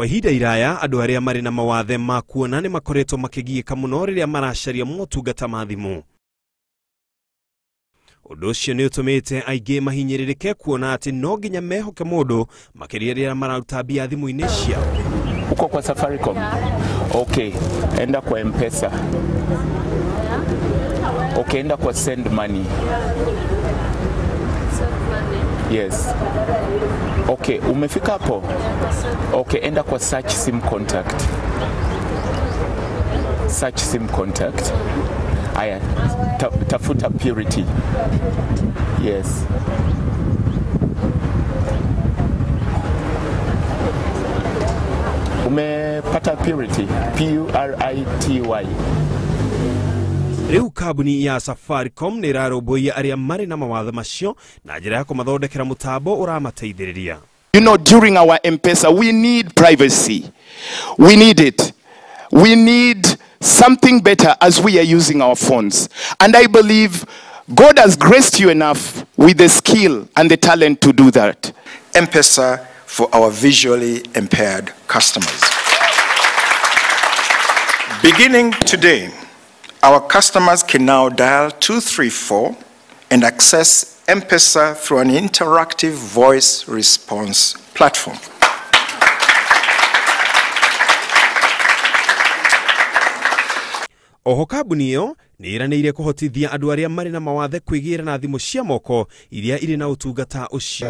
Kwa ihinda iraya andu aria mari na mawathe ma kuona ni makoretwo makigiika muno riria maracaria motungata ma thimu. Undu ucio ni utumite aingi mahinyiririke kuona ati no nginya mehoke mundu makiria riria mararuta mbia thimu-ini ciao. Uko kwa Safaricom? Okay, enda kwa m-pesa. Okay, enda kwa send money. Yes. Okay, umefika hapo? Okay, enda kwa search sim contact. Search sim contact. Aya, tafuta purity. Yes. Umepata purity. P-U-R-I-T-Y. Riu kabuni ya Safaricom ni raroboi aria mari na mawathe macio na njira ya kumathondekera mutambo uramateithiriria. You know, during our m-pesa, we need privacy. We need it. We need something better as we are using our phones. And I believe God has graced you enough with the skill and the talent to do that. M-pesa for our visually impaired customers. Beginning today, our customers can now dial 234 and access m-pesa through an interactive voice response platform. Oho kabuni iyo ni iranĩire kuhotithia andu aria mari na mawathe kwigira na thimu cia moko iria iri na utungata ucio.